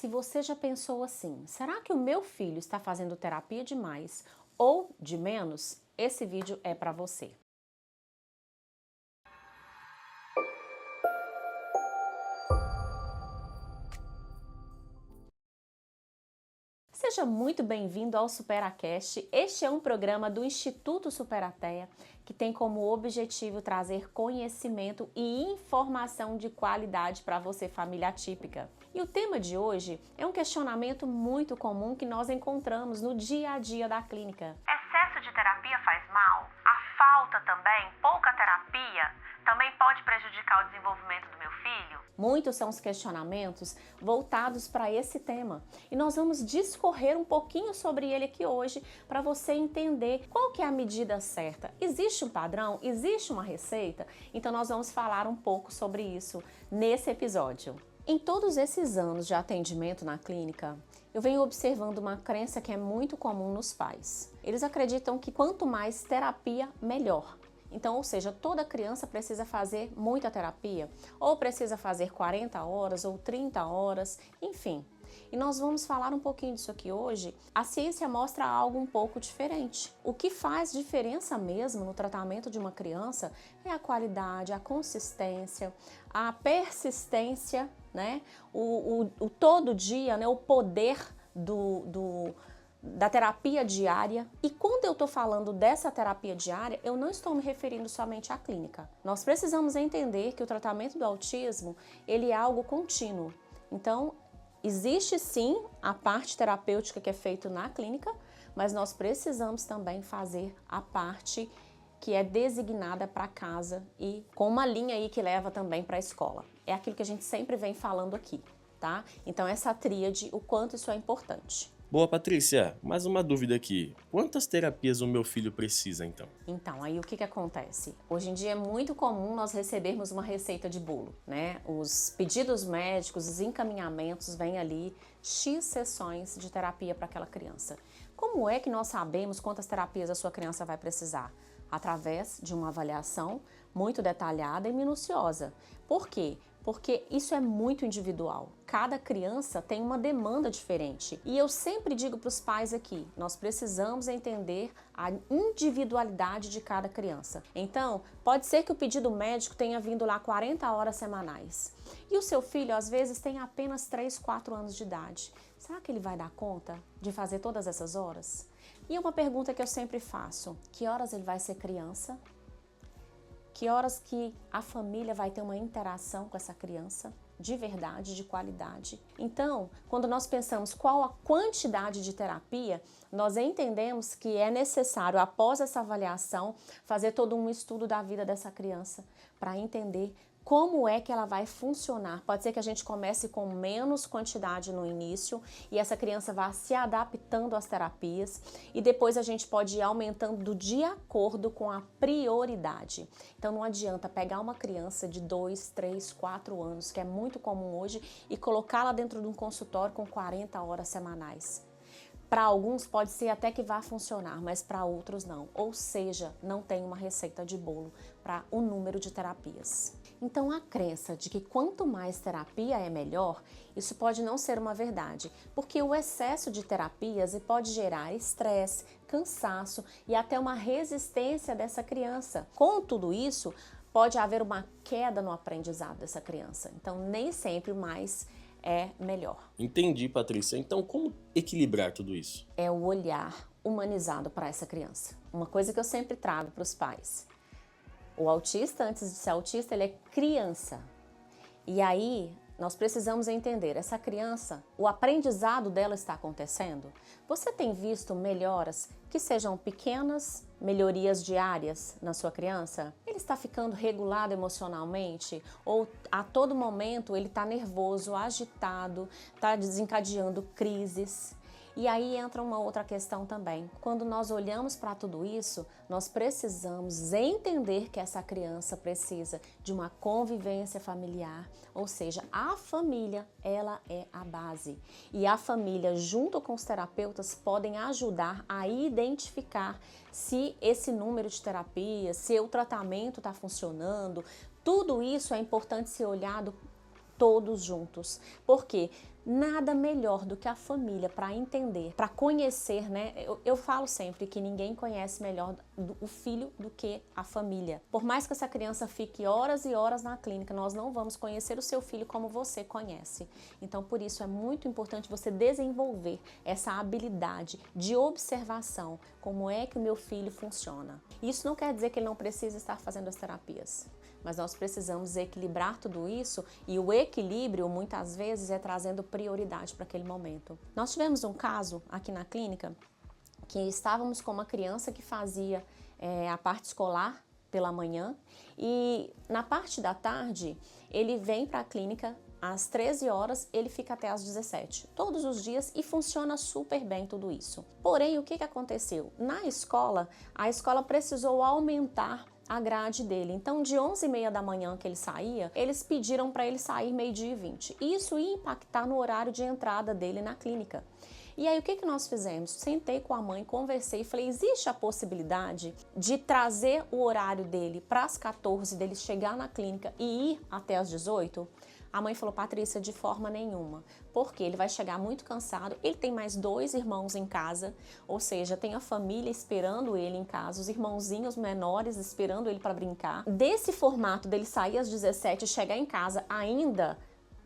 se você já pensou assim, será que o meu filho está fazendo terapia demais ou de menos? Esse vídeo é para você. Seja muito bem-vindo ao SuperaCast. Este é um programa do Instituto Superateia que tem como objetivo trazer conhecimento e informação de qualidade para você, família atípica. E o tema de hoje é um questionamento muito comum que nós encontramos no dia a dia da clínica. Excesso de terapia faz mal? A falta também, pouca terapia, também pode prejudicar o desenvolvimento do meu filho? Muitos são os questionamentos voltados para esse tema e nós vamos discorrer um pouquinho sobre ele aqui hoje para você entender qual que é a medida certa. Existe um padrão? Existe uma receita? Então nós vamos falar um pouco sobre isso nesse episódio. Em todos esses anos de atendimento na clínica, eu venho observando uma crença que é muito comum nos pais. Eles acreditam que quanto mais terapia, melhor. Então, ou seja, toda criança precisa fazer muita terapia, ou precisa fazer 40 horas ou 30 horas, enfim. E nós vamos falar um pouquinho disso aqui hoje. A ciência mostra algo um pouco diferente. O que faz diferença mesmo no tratamento de uma criança é a qualidade, a consistência, a persistência, né? O todo dia, né? O poder da terapia diária. E quando eu estou falando dessa terapia diária, eu não estou me referindo somente à clínica. Nós precisamos entender que o tratamento do autismo, ele é algo contínuo. Então, existe sim a parte terapêutica que é feita na clínica, mas nós precisamos também fazer a parte que é designada para casa e com uma linha aí que leva também para a escola. É aquilo que a gente sempre vem falando aqui, tá? Então, essa tríade, o quanto isso é importante. Boa, Patrícia, mais uma dúvida aqui. Quantas terapias o meu filho precisa, então? Então, aí o que acontece? Hoje em dia é muito comum nós recebermos uma receita de bolo, né? Os pedidos médicos, os encaminhamentos, vêm ali X sessões de terapia para aquela criança. Como é que nós sabemos quantas terapias a sua criança vai precisar? Através de uma avaliação muito detalhada e minuciosa. Por quê? Porque isso é muito individual. Cada criança tem uma demanda diferente. E eu sempre digo para os pais aqui, nós precisamos entender a individualidade de cada criança. Então, pode ser que o pedido médico tenha vindo lá 40 horas semanais. E o seu filho, às vezes, tem apenas 3, 4 anos de idade. Será que ele vai dar conta de fazer todas essas horas? E uma pergunta que eu sempre faço, que horas ele vai ser criança? Que horas que a família vai ter uma interação com essa criança de verdade, de qualidade? Então, quando nós pensamos qual a quantidade de terapia, nós entendemos que é necessário, após essa avaliação, fazer todo um estudo da vida dessa criança para entender como é que ela vai funcionar. Pode ser que a gente comece com menos quantidade no início e essa criança vá se adaptando às terapias e depois a gente pode ir aumentando de acordo com a prioridade. Então não adianta pegar uma criança de 2, 3, 4 anos, que é muito comum hoje, e colocá-la dentro de um consultório com 40 horas semanais. Para alguns pode ser até que vá funcionar, mas para outros não. Ou seja, não tem uma receita de bolo para o número de terapias. Então a crença de que quanto mais terapia é melhor, isso pode não ser uma verdade, porque o excesso de terapias pode gerar estresse, cansaço e até uma resistência dessa criança. Com tudo isso, pode haver uma queda no aprendizado dessa criança. Então nem sempre mais é melhor. Entendi, Patrícia. Então, como equilibrar tudo isso? É o olhar humanizado para essa criança. Uma coisa que eu sempre trago para os pais. O autista, antes de ser autista, ele é criança. E aí, nós precisamos entender, essa criança, o aprendizado dela está acontecendo? Você tem visto melhoras que sejam pequenas, melhorias diárias na sua criança? Ele está ficando regulado emocionalmente? Ou a todo momento ele está nervoso, agitado, está desencadeando crises? E aí entra uma outra questão também. Quando nós olhamos para tudo isso, nós precisamos entender que essa criança precisa de uma convivência familiar, ou seja, a família, ela é a base. E a família, junto com os terapeutas, podem ajudar a identificar se esse número de terapias, se o tratamento está funcionando. Tudo isso é importante ser olhado todos juntos. Porque nada melhor do que a família para entender, para conhecer, né? Eu falo sempre que ninguém conhece melhor o filho do que a família. Por mais que essa criança fique horas e horas na clínica, nós não vamos conhecer o seu filho como você conhece. Então, por isso é muito importante você desenvolver essa habilidade de observação, como é que o meu filho funciona. Isso não quer dizer que ele não precisa estar fazendo as terapias. Mas nós precisamos equilibrar tudo isso e o equilíbrio muitas vezes é trazendo prioridade para aquele momento. Nós tivemos um caso aqui na clínica que estávamos com uma criança que fazia a parte escolar pela manhã e na parte da tarde ele vem para a clínica às 13 horas, ele fica até às 17, todos os dias e funciona super bem tudo isso. Porém, o que aconteceu? Na escola, a escola precisou aumentar a grade dele. Então, de 11h30 da manhã que ele saía, eles pediram para ele sair 12h20. Isso ia impactar no horário de entrada dele na clínica. E aí, o que nós fizemos? Sentei com a mãe, conversei e falei, existe a possibilidade de trazer o horário dele para as 14, dele chegar na clínica e ir até as 18? A mãe falou, Patrícia, de forma nenhuma, porque ele vai chegar muito cansado, ele tem mais 2 irmãos em casa, ou seja, tem a família esperando ele em casa, os irmãozinhos menores esperando ele para brincar. Desse formato dele sair às 17 e chegar em casa ainda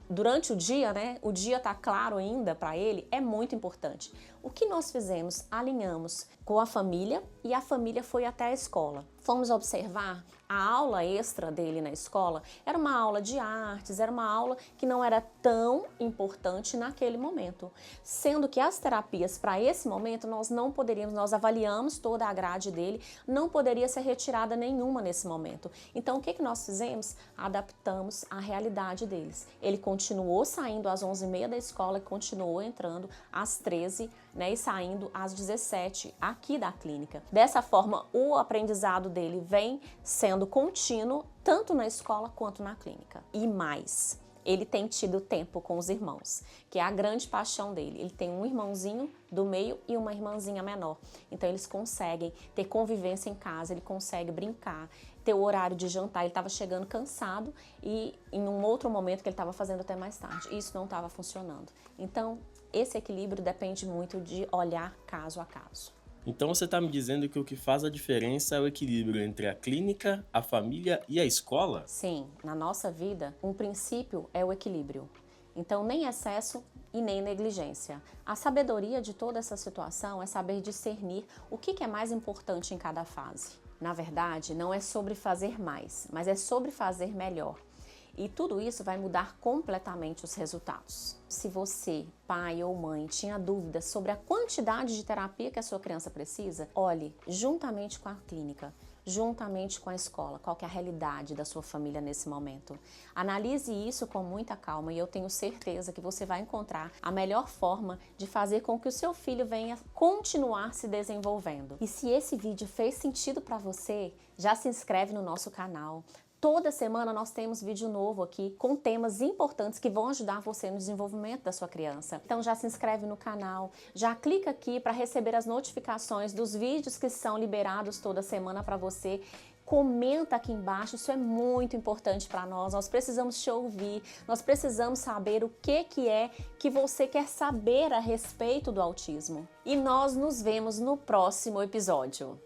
durante o dia, né? O dia tá claro ainda para ele, é muito importante. O que nós fizemos? Alinhamos com a família e a família foi até a escola. Fomos observar a aula extra dele na escola, era uma aula de artes, era uma aula que não era tão importante naquele momento. Sendo que as terapias para esse momento nós não poderíamos, nós avaliamos toda a grade dele, não poderia ser retirada nenhuma nesse momento. Então o que nós fizemos? Adaptamos a realidade deles. Ele continuou saindo às 11h30 da escola e continuou entrando às 13, né, e saindo às 17 aqui da clínica. Dessa forma, o aprendizado dele vem sendo contínuo tanto na escola quanto na clínica. E mais, ele tem tido tempo com os irmãos, que é a grande paixão dele. Ele tem um irmãozinho do meio e uma irmãzinha menor. Então eles conseguem ter convivência em casa, ele consegue brincar, ter o horário de jantar. Ele estava chegando cansado e em um outro momento que ele estava fazendo até mais tarde. Isso não estava funcionando. Então, esse equilíbrio depende muito de olhar caso a caso. Então você está me dizendo que o que faz a diferença é o equilíbrio entre a clínica, a família e a escola? Sim, na nossa vida, um princípio é o equilíbrio. Então, nem excesso e nem negligência. A sabedoria de toda essa situação é saber discernir o que é mais importante em cada fase. Na verdade, não é sobre fazer mais, mas é sobre fazer melhor. E tudo isso vai mudar completamente os resultados. Se você, pai ou mãe, tinha dúvidas sobre a quantidade de terapia que a sua criança precisa, olhe juntamente com a clínica, juntamente com a escola, qual que é a realidade da sua família nesse momento. Analise isso com muita calma e eu tenho certeza que você vai encontrar a melhor forma de fazer com que o seu filho venha continuar se desenvolvendo. E se esse vídeo fez sentido para você, já se inscreve no nosso canal. Toda semana nós temos vídeo novo aqui com temas importantes que vão ajudar você no desenvolvimento da sua criança. Então já se inscreve no canal, já clica aqui para receber as notificações dos vídeos que são liberados toda semana para você. Comenta aqui embaixo, isso é muito importante para nós. Nós precisamos te ouvir, nós precisamos saber o que é que você quer saber a respeito do autismo. E nós nos vemos no próximo episódio.